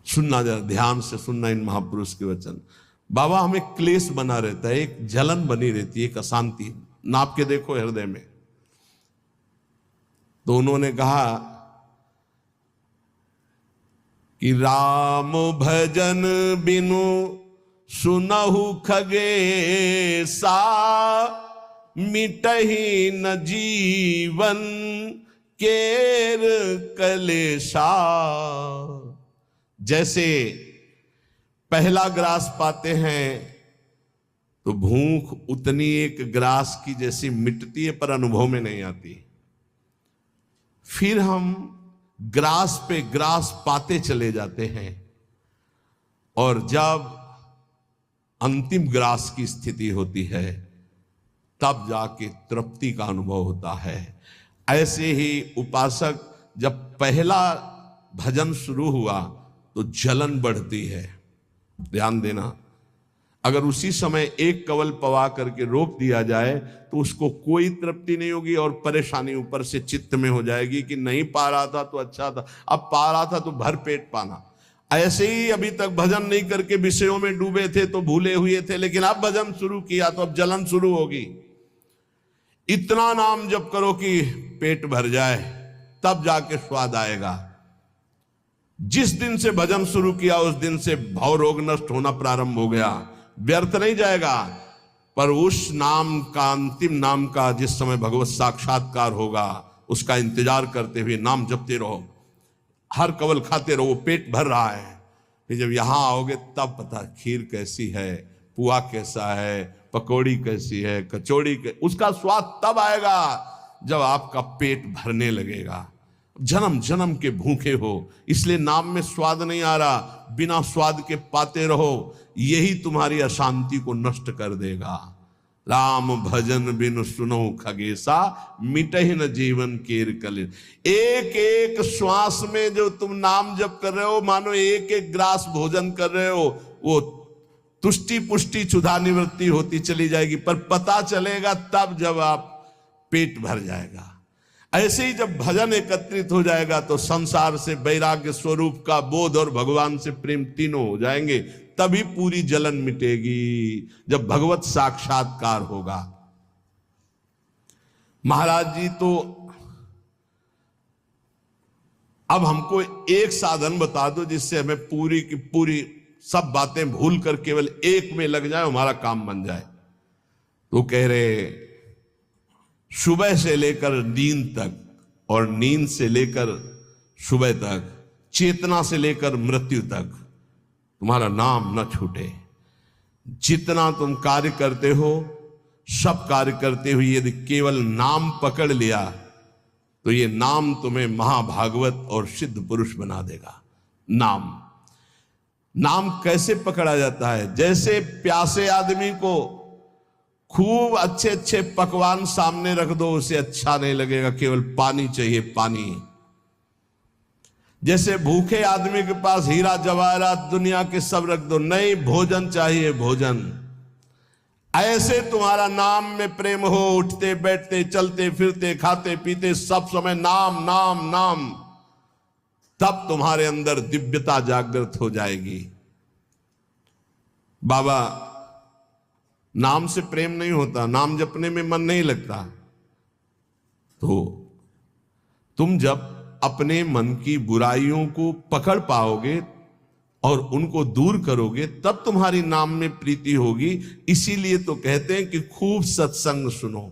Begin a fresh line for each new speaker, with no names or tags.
सुनना, जरा ध्यान से सुनना इन महापुरुष के वचन। बाबा, हमें क्लेश बना रहता है, एक जलन बनी रहती है, एक अशांति, नाप के देखो हृदय में। तो उन्होंने कहा कि राम भजन बिनु सुनहु खगेसा, मिटहि न जीवन केर कलेशा। जैसे पहला ग्रास पाते हैं तो भूख उतनी एक ग्रास की जैसी मिटती है, पर अनुभव में नहीं आती। फिर हम ग्रास पे ग्रास पाते चले जाते हैं, और जब अंतिम ग्रास की स्थिति होती है तब जाके तृप्ति का अनुभव होता है। ऐसे ही उपासक, जब पहला भजन शुरू हुआ तो जलन बढ़ती है। ध्यान देना, अगर उसी समय एक कवल पवा करके रोक दिया जाए तो उसको कोई तृप्ति नहीं होगी, और परेशानी ऊपर से चित्त में हो जाएगी कि नहीं पा रहा था तो अच्छा था, अब पा रहा था तो भर पेट पाना। ऐसे ही अभी तक भजन नहीं करके विषयों में डूबे थे तो भूले हुए थे, लेकिन अब भजन शुरू किया तो अब जलन शुरू होगी। इतना नाम जप करो कि पेट भर जाए, तब जाके स्वाद आएगा। जिस दिन से भजन शुरू किया उस दिन से भव रोग नष्ट होना प्रारंभ हो गया। व्यर्थ नहीं जाएगा, पर उस नाम का, अंतिम नाम का, जिस समय भगवत साक्षात्कार होगा उसका इंतजार करते हुए नाम जपते रहो, हर कवल खाते रहो, पेट भर रहा है। फिर जब यहां आओगे तब पता खीर कैसी है, पुआ कैसा है, पकौड़ी कैसी है, कचौड़ी उसका स्वाद तब आएगा जब आपका पेट भरने लगेगा। जन्म जन्म के भूखे हो, इसलिए नाम में स्वाद नहीं आ रहा, बिना स्वाद के पाते रहो, यही तुम्हारी अशांति को नष्ट कर देगा। राम भजन बिनु सुनो खगेसा, मिटहि न जीवन केर कलेश। एक एक श्वास में जो तुम नाम जप कर रहे हो, मानो एक एक ग्रास भोजन कर रहे हो, वो तुष्टि पुष्टि क्षुधा निवृत्ति होती चली जाएगी, पर पता चलेगा तब जब आप पेट भर जाएगा। ऐसे ही जब भजन एकत्रित हो जाएगा तो संसार से वैराग्य स्वरूप का बोध और भगवान से प्रेम तीनों हो जाएंगे, तभी पूरी जलन मिटेगी, जब भगवत साक्षात्कार होगा। महाराज जी तो अब हमको एक साधन बता दो जिससे हमें पूरी की पूरी सब बातें भूल कर केवल एक में लग जाए, हमारा काम बन जाए। तो कह रहे सुबह से लेकर नींद तक और नींद से लेकर सुबह तक, चेतना से लेकर मृत्यु तक तुम्हारा नाम न छूटे। जितना तुम कार्य करते हो, सब कार्य करते हुए यदि केवल नाम पकड़ लिया तो ये नाम तुम्हें महाभागवत और सिद्ध पुरुष बना देगा। नाम कैसे पकड़ा जाता है? जैसे प्यासे आदमी को खूब अच्छे अच्छे पकवान सामने रख दो, उसे अच्छा नहीं लगेगा, केवल पानी चाहिए, पानी। जैसे भूखे आदमी के पास हीरा जवाहरात दुनिया के सब रख दो, नहीं, भोजन चाहिए, भोजन। ऐसे तुम्हारा नाम में प्रेम हो, उठते बैठते चलते फिरते खाते पीते सब समय नाम नाम नाम, तब तुम्हारे अंदर दिव्यता जागृत हो जाएगी। बाबा, नाम से प्रेम नहीं होता, नाम जपने में मन नहीं लगता, तो तुम जब अपने मन की बुराइयों को पकड़ पाओगे और उनको दूर करोगे तब तुम्हारी नाम में प्रीति होगी। इसीलिए तो कहते हैं कि खूब सत्संग सुनो।